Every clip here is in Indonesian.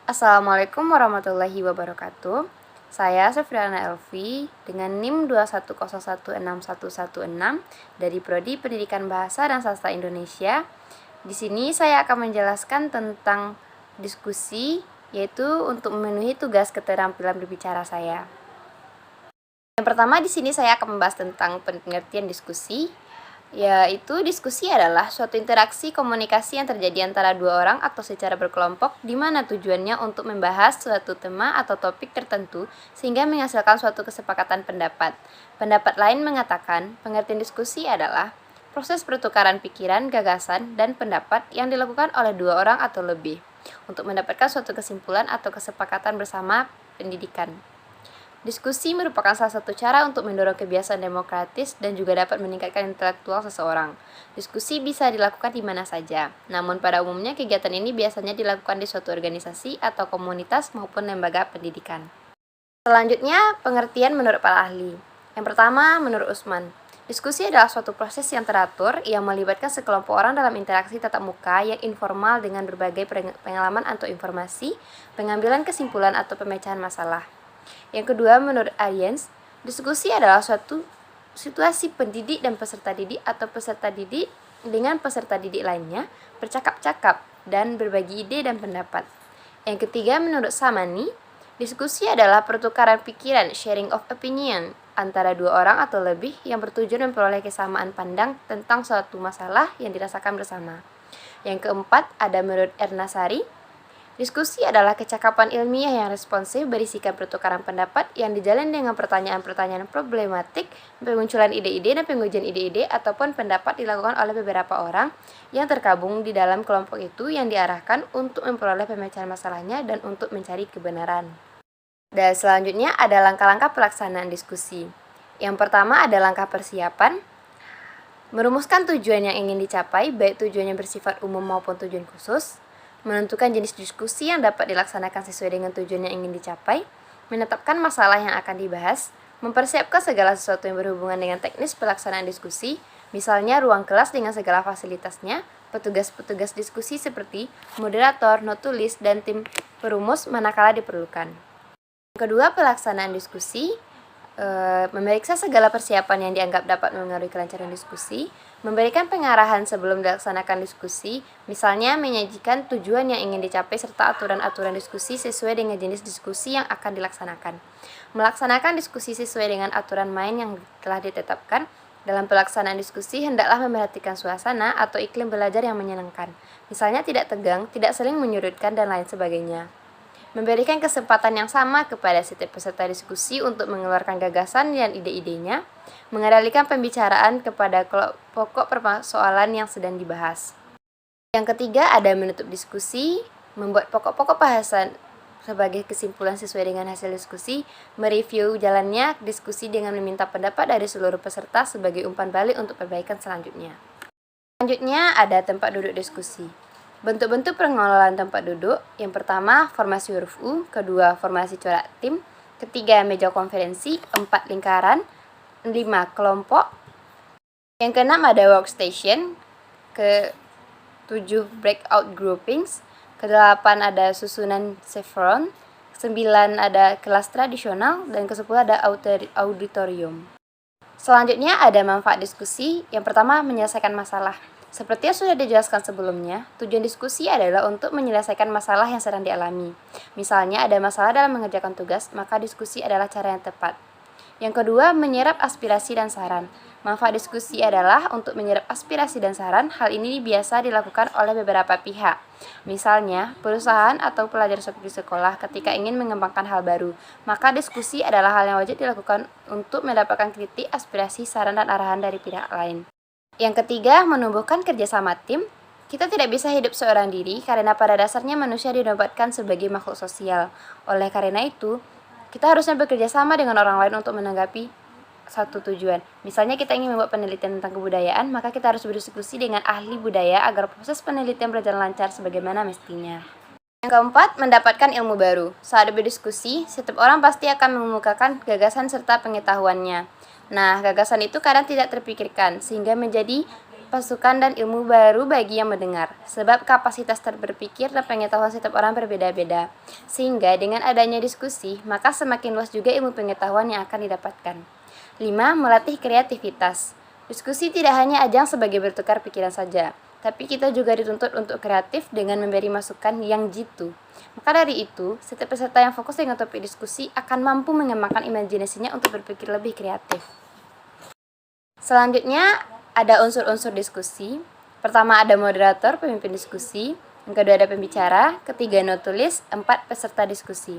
Assalamualaikum warahmatullahi wabarakatuh. Saya Sefriana Elvi dengan NIM 210161116 dari Prodi Pendidikan Bahasa dan Sastra Indonesia. Di sini saya akan menjelaskan tentang diskusi, yaitu untuk memenuhi tugas keterampilan berbicara saya. Yang pertama di sini saya akan membahas tentang pengertian diskusi, yaitu diskusi adalah suatu interaksi komunikasi yang terjadi antara dua orang atau secara berkelompok di mana tujuannya untuk membahas suatu tema atau topik tertentu sehingga menghasilkan suatu kesepakatan pendapat. Pendapat lain mengatakan, pengertian diskusi adalah proses pertukaran pikiran, gagasan, dan pendapat yang dilakukan oleh dua orang atau lebih untuk mendapatkan suatu kesimpulan atau kesepakatan bersama pendidikan. Diskusi merupakan salah satu cara untuk mendorong kebiasaan demokratis dan juga dapat meningkatkan intelektual seseorang. Diskusi bisa dilakukan di mana saja, namun pada umumnya kegiatan ini biasanya dilakukan di suatu organisasi atau komunitas maupun lembaga pendidikan. Selanjutnya, pengertian menurut para ahli. Yang pertama, menurut Usman, diskusi adalah suatu proses yang teratur yang melibatkan sekelompok orang dalam interaksi tatap muka yang informal dengan berbagai pengalaman atau informasi, pengambilan kesimpulan atau pemecahan masalah. Yang kedua, menurut Ariens, diskusi adalah suatu situasi pendidik dan peserta didik atau peserta didik dengan peserta didik lainnya bercakap-cakap dan berbagi ide dan pendapat. Yang ketiga, menurut Samani, diskusi adalah pertukaran pikiran, sharing of opinion, antara dua orang atau lebih yang bertujuan memperoleh kesamaan pandang tentang suatu masalah yang dirasakan bersama. Yang keempat, ada menurut Ernasari, diskusi adalah kecakapan ilmiah yang responsif berisikan pertukaran pendapat yang dijalin dengan pertanyaan-pertanyaan problematik, pemunculan ide-ide dan pengujian ide-ide ataupun pendapat dilakukan oleh beberapa orang yang tergabung di dalam kelompok itu yang diarahkan untuk memperoleh pemecahan masalahnya dan untuk mencari kebenaran. Dan selanjutnya ada langkah-langkah pelaksanaan diskusi. Yang pertama ada langkah persiapan, merumuskan tujuan yang ingin dicapai, baik tujuan yang bersifat umum maupun tujuan khusus, menentukan jenis diskusi yang dapat dilaksanakan sesuai dengan tujuan yang ingin dicapai, menetapkan masalah yang akan dibahas, mempersiapkan segala sesuatu yang berhubungan dengan teknis pelaksanaan diskusi, misalnya ruang kelas dengan segala fasilitasnya, petugas-petugas diskusi seperti moderator, not tulis, dan tim perumus manakala diperlukan. Yang kedua, pelaksanaan diskusi, memeriksa segala persiapan yang dianggap dapat mengaruhi kelancaran diskusi, memberikan pengarahan sebelum dilaksanakan diskusi, misalnya menyajikan tujuan yang ingin dicapai serta aturan-aturan diskusi sesuai dengan jenis diskusi yang akan dilaksanakan. Melaksanakan diskusi sesuai dengan aturan main yang telah ditetapkan. Dalam pelaksanaan diskusi, hendaklah memperhatikan suasana atau iklim belajar yang menyenangkan, misalnya tidak tegang, tidak saling menyudutkan, dan lain sebagainya. Memberikan kesempatan yang sama kepada setiap peserta diskusi untuk mengeluarkan gagasan dan ide-idenya, mengendalikan pembicaraan kepada pokok persoalan yang sedang dibahas. Yang ketiga ada menutup diskusi, membuat pokok-pokok bahasan sebagai kesimpulan sesuai dengan hasil diskusi, mereview jalannya diskusi dengan meminta pendapat dari seluruh peserta sebagai umpan balik untuk perbaikan selanjutnya. Selanjutnya ada tempat duduk diskusi. Bentuk-bentuk pengelolaan tempat duduk, yang pertama formasi huruf U, kedua formasi corak tim, ketiga meja konferensi, 4 lingkaran, 5 kelompok, yang keenam ada workstation, ke-7 breakout groupings, ke-8 ada susunan chevron, 9 ada kelas tradisional, dan ke-10 ada auditorium. Selanjutnya ada manfaat diskusi, yang pertama menyelesaikan masalah. Seperti yang sudah dijelaskan sebelumnya, tujuan diskusi adalah untuk menyelesaikan masalah yang sedang dialami. Misalnya ada masalah dalam mengerjakan tugas, maka diskusi adalah cara yang tepat. Yang kedua, menyerap aspirasi dan saran. Manfaat diskusi adalah untuk menyerap aspirasi dan saran. Hal ini biasa dilakukan oleh beberapa pihak. Misalnya, perusahaan atau pelajar di sekolah ketika ingin mengembangkan hal baru, maka diskusi adalah hal yang wajib dilakukan untuk mendapatkan kritik, aspirasi, saran, dan arahan dari pihak lain. Yang ketiga, menumbuhkan kerjasama tim. Kita tidak bisa hidup seorang diri karena pada dasarnya manusia dinobatkan sebagai makhluk sosial. Oleh karena itu, kita harusnya bekerja sama dengan orang lain untuk menanggapi satu tujuan. Misalnya kita ingin membuat penelitian tentang kebudayaan, maka kita harus berdiskusi dengan ahli budaya agar proses penelitian berjalan lancar sebagaimana mestinya. Yang keempat, mendapatkan ilmu baru. Saat berdiskusi, setiap orang pasti akan mengemukakan gagasan serta pengetahuannya. Nah, gagasan itu kadang tidak terpikirkan, sehingga menjadi pasukan dan ilmu baru bagi yang mendengar, sebab kapasitas berpikir dan pengetahuan setiap orang berbeda-beda. Sehingga dengan adanya diskusi, maka semakin luas juga ilmu pengetahuan yang akan didapatkan. 5. Melatih kreativitas. Diskusi tidak hanya ajang sebagai bertukar pikiran saja, tapi kita juga dituntut untuk kreatif dengan memberi masukan yang jitu. Maka dari itu, setiap peserta yang fokus dengan topik diskusi akan mampu mengembangkan imajinasinya untuk berpikir lebih kreatif. Selanjutnya, ada unsur-unsur diskusi. Pertama ada moderator, pemimpin diskusi. Yang kedua ada pembicara. Ketiga notulis. 4 peserta diskusi.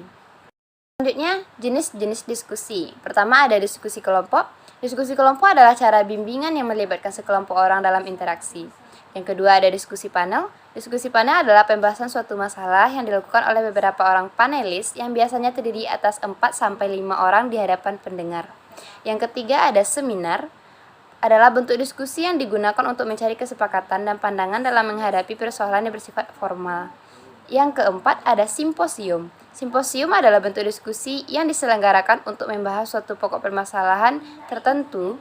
Selanjutnya, jenis-jenis diskusi. Pertama ada diskusi kelompok. Diskusi kelompok adalah cara bimbingan yang melibatkan sekelompok orang dalam interaksi. Yang kedua ada diskusi panel. Diskusi panel adalah pembahasan suatu masalah yang dilakukan oleh beberapa orang panelis yang biasanya terdiri atas 4-5 orang di hadapan pendengar. Yang ketiga ada seminar. Adalah bentuk diskusi yang digunakan untuk mencari kesepakatan dan pandangan dalam menghadapi persoalan yang bersifat formal. Yang keempat ada simposium. Simposium adalah bentuk diskusi yang diselenggarakan untuk membahas suatu pokok permasalahan tertentu.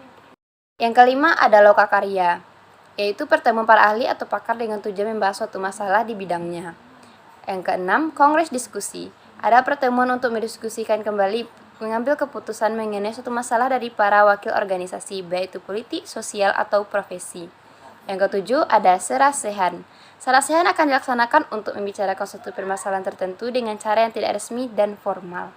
Yang kelima ada lokakarya, yaitu pertemuan para ahli atau pakar dengan tujuan membahas suatu masalah di bidangnya. Yang keenam, kongres diskusi. Ada pertemuan untuk mendiskusikan kembali mengambil keputusan mengenai suatu masalah dari para wakil organisasi, baik itu politik, sosial, atau profesi. Yang ketujuh, ada serasehan. Serasehan akan dilaksanakan untuk membicarakan suatu permasalahan tertentu dengan cara yang tidak resmi dan formal.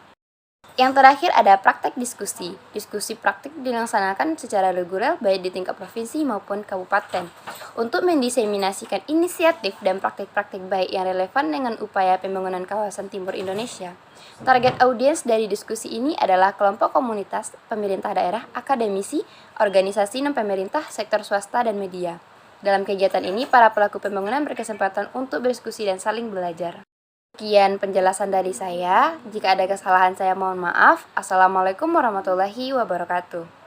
Yang terakhir ada praktek diskusi. Diskusi praktik dilaksanakan secara reguler baik di tingkat provinsi maupun kabupaten untuk mendiseminasikan inisiatif dan praktik-praktik baik yang relevan dengan upaya pembangunan kawasan timur Indonesia. Target audiens dari diskusi ini adalah kelompok komunitas, pemerintah daerah, akademisi, organisasi non-pemerintah, sektor swasta, dan media. Dalam kegiatan ini, para pelaku pembangunan berkesempatan untuk berdiskusi dan saling belajar. Sekian penjelasan dari saya. Jika ada kesalahan saya mohon maaf. Assalamualaikum warahmatullahi wabarakatuh.